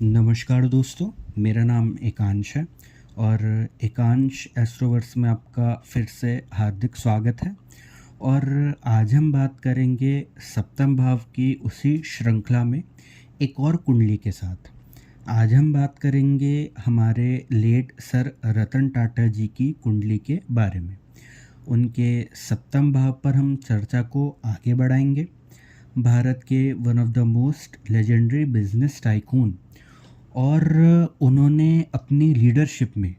नमस्कार दोस्तों, मेरा नाम एकांश है और एकांश एस्ट्रोवर्स में आपका फिर से हार्दिक स्वागत है। और आज हम बात करेंगे सप्तम भाव की उसी श्रृंखला में एक और कुंडली के साथ। आज हम बात करेंगे हमारे लेट सर रतन टाटा जी की कुंडली के बारे में। उनके सप्तम भाव पर हम चर्चा को आगे बढ़ाएंगे। भारत के one of the most legendary business tycoon और उन्होंने अपनी लीडरशिप में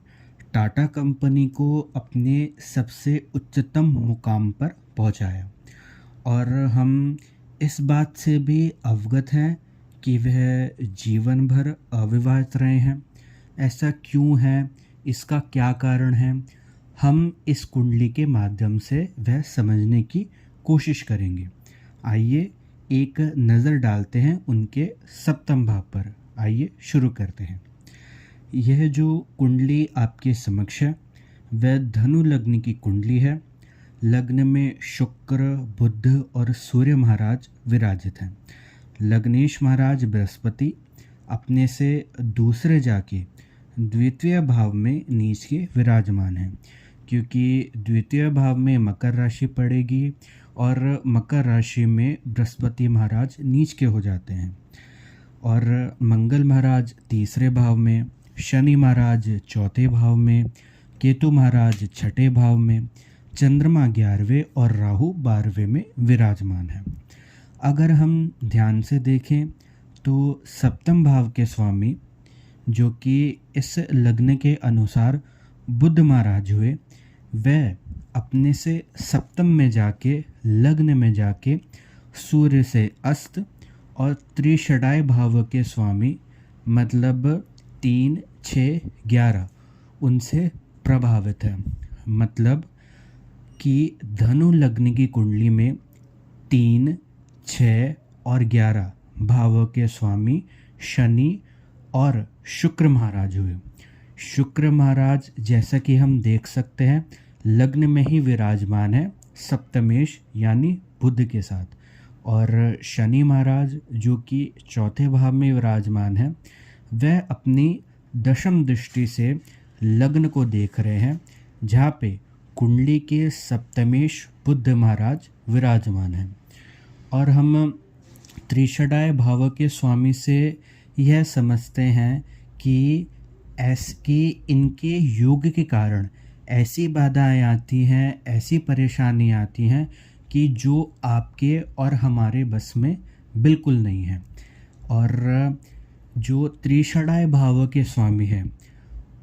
टाटा कंपनी को अपने सबसे उच्चतम मुकाम पर पहुंचाया। और हम इस बात से भी अवगत हैं कि वह जीवन भर अविवाहित रहे हैं। ऐसा क्यों है, इसका क्या कारण है, हम इस कुंडली के माध्यम से वह समझने की कोशिश करेंगे। आइए एक नज़र डालते हैं उनके सप्तम भाव पर। आइए शुरू करते हैं। यह जो कुंडली आपके समक्ष है वह धनु लग्न की कुंडली है। लग्न में शुक्र, बुध और सूर्य महाराज विराजित हैं। लग्नेश महाराज बृहस्पति अपने से दूसरे जाके द्वितीय भाव में नीच के विराजमान हैं, क्योंकि द्वितीय भाव में मकर राशि पड़ेगी और मकर राशि में बृहस्पति महाराज नीच के हो जाते हैं। और मंगल महाराज तीसरे भाव में, शनि महाराज चौथे भाव में, केतु महाराज छठे भाव में, चंद्रमा 11वें और राहु 12वें में विराजमान है। अगर हम ध्यान से देखें तो सप्तम भाव के स्वामी जो कि इस लग्न के अनुसार बुध महाराज हुए, वह अपने से सप्तम में जाके लग्न में जाके सूर्य से अस्त और त्रिषडाय भाव के स्वामी मतलब 3, 6, 11 उनसे प्रभावित है। मतलब कि धनु लग्न की कुंडली में 3, 6 और 11 भावों के स्वामी शनि और शुक्र महाराज हुए। शुक्र महाराज जैसा कि हम देख सकते हैं लग्न में ही विराजमान है सप्तमेश यानी बुध के साथ। और शनि महाराज जो कि चौथे भाव में विराजमान है वह अपनी दशम दृष्टि से लग्न को देख रहे हैं, जहाँ पे कुंडली के सप्तमेश बुध महाराज विराजमान हैं। और हम त्रिषडाय भाव के स्वामी से यह समझते हैं कि इनके योग के कारण ऐसी बाधाएं आती हैं, ऐसी परेशानी आती हैं कि जो आपके और हमारे बस में बिल्कुल नहीं है। और जो त्रिषडाय भाव के स्वामी हैं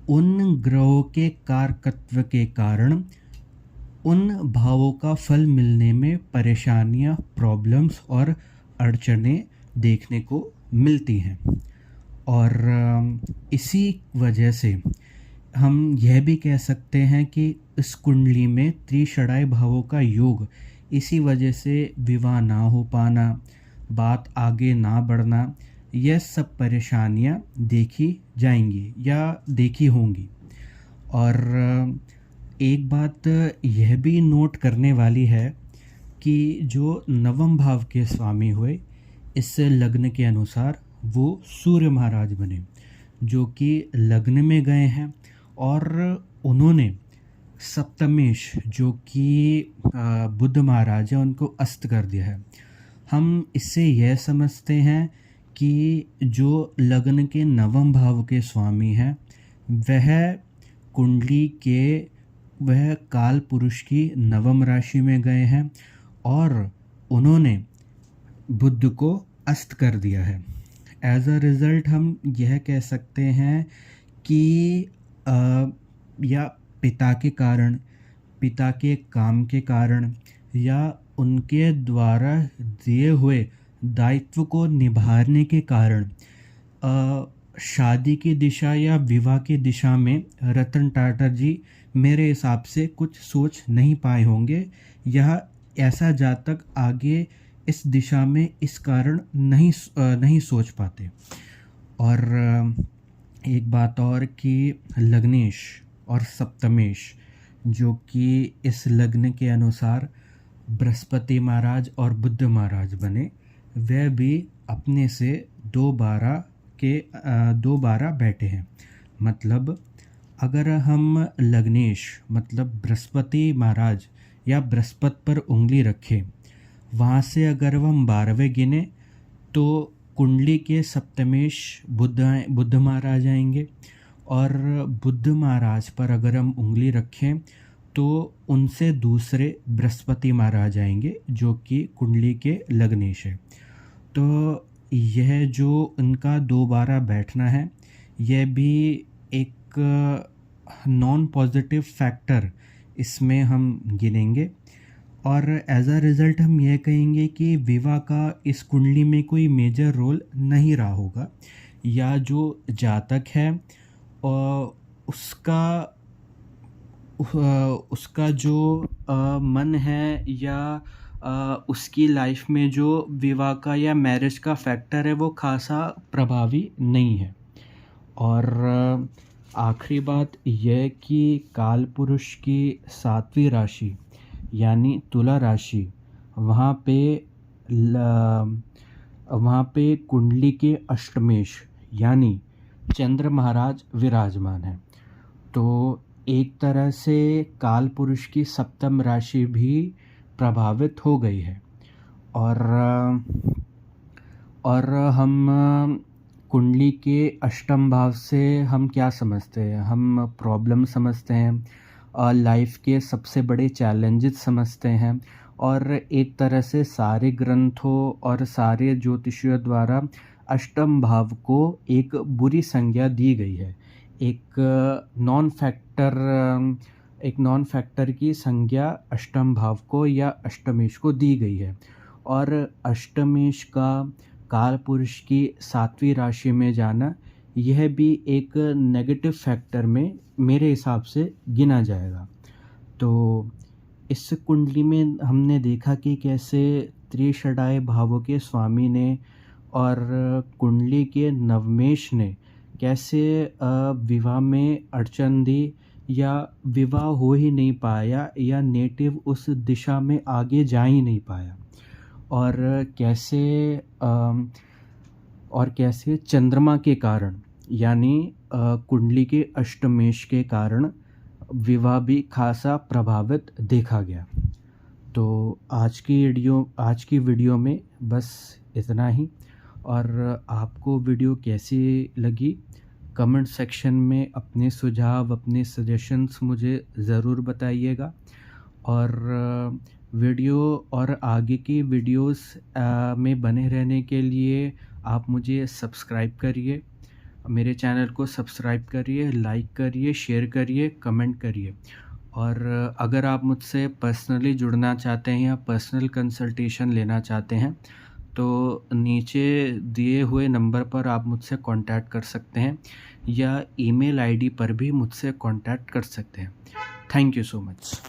उन ग्रहों के कारकत्व के कारण उन भावों का फल मिलने में परेशानियां, प्रॉब्लम्स और अड़चनें देखने को मिलती हैं। और इसी वजह से हम यह भी कह सकते हैं कि इस कुंडली में त्रिषडाय भावों का योग, इसी वजह से विवाह ना हो पाना, बात आगे ना बढ़ना, यह सब परेशानियां देखी जाएंगी या देखी होंगी। और एक बात यह भी नोट करने वाली है कि जो नवम भाव के स्वामी हुए इस लग्न के अनुसार वो सूर्य महाराज बने, जो कि लग्न में गए हैं और उन्होंने सप्तमेश जो कि बुध महाराज है उनको अस्त कर दिया है। हम इससे यह समझते हैं कि जो लग्न के नवम भाव के स्वामी हैं वह कुंडली के वह काल पुरुष की नवम राशि में गए हैं और उन्होंने बुध को अस्त कर दिया है। एज अ रिज़ल्ट हम यह कह सकते हैं कि या पिता के कारण, पिता के काम के कारण या उनके द्वारा दिए हुए दायित्व को निभाने के कारण शादी की दिशा या विवाह की दिशा में रतन टाटा जी मेरे हिसाब से कुछ सोच नहीं पाए होंगे, यह ऐसा जातक आगे इस दिशा में इस कारण नहीं सोच पाते। और एक बात और कि लग्नेश और सप्तमेश जो कि इस लग्न के अनुसार बृहस्पति महाराज और बुध महाराज बने, वह भी अपने से 2 12 के 2 12 बैठे हैं। मतलब अगर हम लग्नेश मतलब बृहस्पति महाराज या बृहस्पति पर उंगली रखें, वहाँ से अगर हम 12वें गिने तो कुंडली के सप्तमेश बुद्ध महाराज आएंगे, और बुद्ध महाराज पर अगर हम उंगली रखें तो उनसे दूसरे बृहस्पति महाराज आएंगे जो कि कुंडली के लग्नेश है। तो यह जो इनका 2 12 बैठना है, यह भी एक नॉन पॉजिटिव फैक्टर इसमें हम गिनेंगे, और एज अ रिज़ल्ट हम यह कहेंगे कि विवाह का इस कुंडली में कोई मेजर रोल नहीं रहा होगा, या जो जातक है और उसका जो मन है या उसकी लाइफ में जो विवाह का या मैरिज का फैक्टर है वो खासा प्रभावी नहीं है। और आखिरी बात यह कि काल पुरुष की 7वीं राशि यानी तुला राशि, वहाँ पे कुंडली के अष्टमेश यानी चंद्र महाराज विराजमान है। तो एक तरह से काल पुरुष की 7म राशि भी प्रभावित हो गई है। और हम कुंडली के 8म भाव से हम क्या समझते हैं? हम प्रॉब्लम समझते हैं, और लाइफ के सबसे बड़े चैलेंजेस समझते हैं, और एक तरह से सारे ग्रंथों और सारे ज्योतिषियों द्वारा 8म भाव को एक बुरी संज्ञा दी गई है। एक नॉन फैक्टर की संज्ञा 8म भाव को या अष्टमेश को दी गई है, और अष्टमेश का काल पुरुष की 7वीं राशि में जाना, यह भी एक नेगेटिव फैक्टर में मेरे हिसाब से गिना जाएगा। तो इस कुंडली में हमने देखा कि कैसे त्रिषडाय भावों के स्वामी ने और कुंडली के नवमेश ने कैसे विवाह में अड़चन दी, या विवाह हो ही नहीं पाया, या नेटिव उस दिशा में आगे जा ही नहीं पाया, और कैसे चंद्रमा के कारण यानी कुंडली के अष्टमेश के कारण विवाह भी खासा प्रभावित देखा गया। तो आज की वीडियो में बस इतना ही, और आपको वीडियो कैसी लगी कमेंट सेक्शन में अपने सुझाव, अपने सजेशंस मुझे ज़रूर बताइएगा। और वीडियो और आगे की वीडियोस में बने रहने के लिए आप मुझे सब्सक्राइब करिए, मेरे चैनल को सब्सक्राइब करिए, लाइक करिए, शेयर करिए, कमेंट करिए। और अगर आप मुझसे पर्सनली जुड़ना चाहते हैं या पर्सनल कंसल्टेशन लेना चाहते हैं तो नीचे दिए हुए नंबर पर आप मुझसे कांटेक्ट कर सकते हैं, या ईमेल आईडी पर भी मुझसे कांटेक्ट कर सकते हैं। Thank you so much.